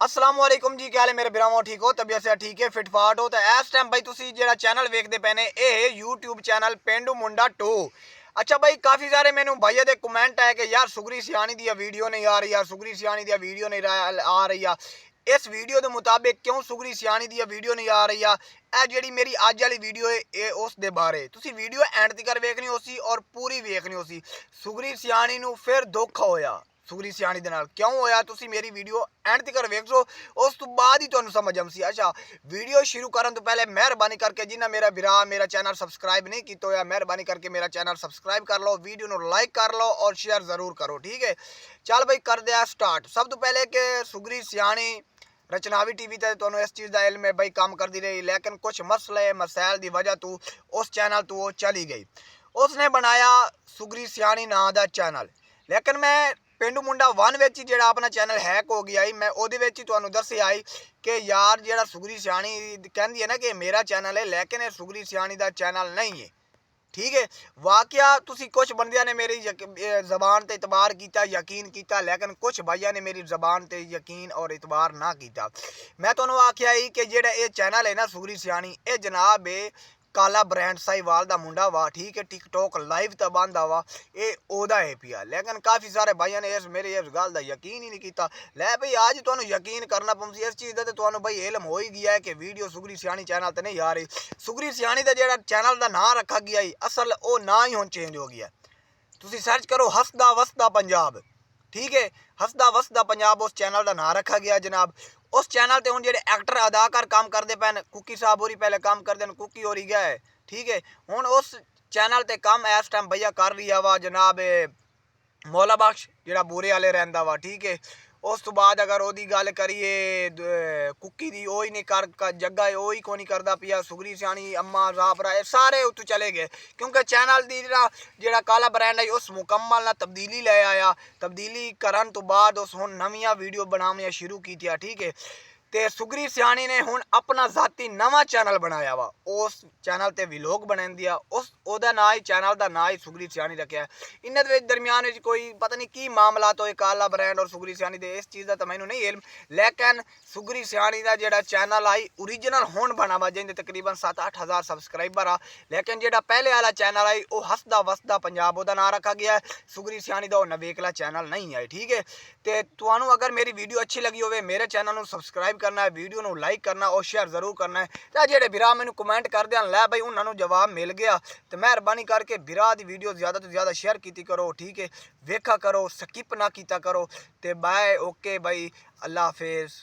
अस्सलाम वालेकुम जी, क्या हाल है मेरे भरावो? ठीक हो? तबीयत से ठीक है, फिट फाट हो? तो इस टाइम भाई तुसी जेड़ा चैनल वेखदे पे ने ये यूट्यूब चैनल पेंडू मुंडा 2। अच्छा भाई, काफ़ी सारे मैनू भाइयों दे कमेंट है कि यार सुगरी सियानी दी वीडियो नहीं आ रही, यार सुगरी सियानी दी वीडियो नहीं आ रही है। इस वीडियो के मुताबिक क्यों सुगरी सियानी दी वीडियो नहीं आ रही है? ਇਹ ਜਿਹੜੀ ਮੇਰੀ ਅੱਜ ਵਾਲੀ ਵੀਡੀਓ ਹੈ ਇਹ ਉਸ ਦੇ ਬਾਰੇ ਤੁਸੀਂ ਵੀਡੀਓ ਐਂਡ ਤੱਕ ਵੇਖਣੀ ਹੋਸੀ ਔਰ ਪੂਰੀ ਵੇਖਣੀ ਹੋਸੀ। ਸੁਗਰੀ ਸਿਆਣੀ ਨੂੰ ਫਿਰ ਦੁੱਖ ਹੋਇਆ ਸੁਗਰੀ ਸਿਆਣੀ ਦੇ ਨਾਲ ਕਿਉਂ ਹੋਇਆ, ਤੁਸੀਂ ਮੇਰੀ ਵੀਡੀਓ ਐਂਡ ਤੱਕ ਵੇਖੋ, ਉਸ ਤੋਂ ਬਾਅਦ ਹੀ ਤੁਹਾਨੂੰ ਸਮਝ ਆਉਂਦੀ। ਅੱਛਾ, ਵੀਡੀਓ ਸ਼ੁਰੂ ਕਰਨ ਤੋਂ ਪਹਿਲੇ ਮਿਹਰਬਾਨੀ ਕਰਕੇ ਜਿਨ੍ਹਾਂ ਮੇਰਾ ਚੈਨਲ ਸਬਸਕ੍ਰਾਈਬ नहीं ਕੀਤਾ ਹੋਇਆ, ਮਿਹਰਬਾਨੀ ਕਰਕੇ ਮੇਰਾ ਚੈਨਲ ਸਬਸਕ੍ਰਾਈਬ ਕਰ ਲਓ, ਵੀਡੀਓ ਨੂੰ ਲਾਈਕ ਕਰ ਲਓ ਔਰ ਸ਼ੇਅਰ ਜ਼ਰੂਰ ਕਰੋ, ठीक है। चल भाई करते हैं स्टार्ट। सब तो पहले कि सुगरी सियाणी रचनावी टीवी ते तो इस चीज़ का इल्म है भाई, काम करती रही, लेकिन कुछ मसले मसैल की वजह तो उस चैनल तो वो चली गई। उसने बनाया सुगरी सियाणी नां दा चैनल, लेकिन मैं पेंडू मुंडा 1 विच ही जेड़ा अपना चैनल हैक हो गया ही, मैं ओहदे विच ही तुहानू दस्सिया आई कि यार जेड़ा सुगरी सियाणी कहंदी है ना कि मेरा चैनल है, लेकिन ये सुगरी सियाणी दा चैनल नहीं है, ठीक है। वाकया तुसी कुछ बंदियां ने मेरी ज़बान ते इतबार किया, यकीन किया, लेकिन कुछ भाइयों ने मेरी ज़बान ते यकीन और इतबार ना किया। मैं तुहानू आख्या ही कि जेड़ा ये चैनल है ना सुगरी सियाणी, ये जनाब है काला ब्रांड साहिवाल दा मुंडा वा, ठीक है। टिकटॉक लाइव तो बंदा वा, ये ओदा है पिया, लेकिन काफ़ी सारे भाइयों ने मेरी इस गल का यकीन ही नहीं किया। लै भाई आज तुहानू यकीन करना पौंदी इस चीज़ का, तो तुहानू भाई इल्म हो ही गया है कि वीडियो सुगरी सियाणी चैनल तो नहीं आ रही। सुगरी सियाणी का जेड़ा चैनल का नाम रखा गया ही, असल वो ना ही हुण चेंज हो गया। तुसी सर्च करो हसदा वसदा पंजाब, ठीक है। हसदा वसदा पंजाब उस चैनल का नाम रखा गया जनाब। उस चैनल ते हुण जेडे एक्टर अदाकार काम करते पे, कुकी साहब होरी पहले काम करते हैं, कुकी होरी गया है, ठीक है। हुण उस चैनल ते काम इस टाइम भैया कर रही वा जनाब मौला बख्श जेड़ा बूरे वाले रहिंदा वा, ठीक है। उस तो बाद अगर ओदी गल करिए कुकी दी, ओ ही नहीं कर जग्गा ओ ही को नहीं करदा पिया। सुगरी सियाणी अम्मा जाफरा सारे उत्तों चले गए, क्योंकि चैनल दी जेड़ा काला ब्रांड है उस मुकम्मल ना तब्दीली ले आया। तब्दीली करन तो बाद उस हुण नवीं वीडियो बनावनियां शुरू कीतियां, ठीक है। ते सुगरी सियाणी ने हुण अपना जाती नवा चैनल बनाया वा, उस चैनल ते व्लॉग बनान दिया, उस ओदा ना ही चैनल दा ना ही सुगरी सियाणी रखा। इन्हां दे दरमियान कोई पता नहीं की मामला तो काला ब्रांड और सुगरी सियाणी दे, इस चीज़ का तो मैनू नहीं इल्म, लेकिन सुगरी सियाणी का जेड़ा चैनल आई ओरिजिनल हुण बना वा, जिंदे तकरीबन 7-8 हज़ार सबसक्राइबर आ, लेकिन जेड़ा पहले वाला चैनल आई वो हसदा वसदा पंजाब ओदा नाम रखा गया है। सुगरी सियाणी दा नवेकला चैनल नहीं है, ठीक है। तो तुहानू अगर मेरी वीडियो अच्छी लगी होवे, मेरे चैनल को सबसक्राइब करना है, वीडियो को लाइक करना और शेयर जरूर करना है। तो जेडे बिरा मैनू कमेंट करते हैं लै भाई उन्होंने जवाब मिल गया, तो मेहरबानी करके बिरा की वीडियो ज़्यादा तो ज़्यादा शेयर की करो, ठीक है। वेखा करो, स्किप ना किया करो। तो बाय, ओके भाई, अल्लाह हाफिज़।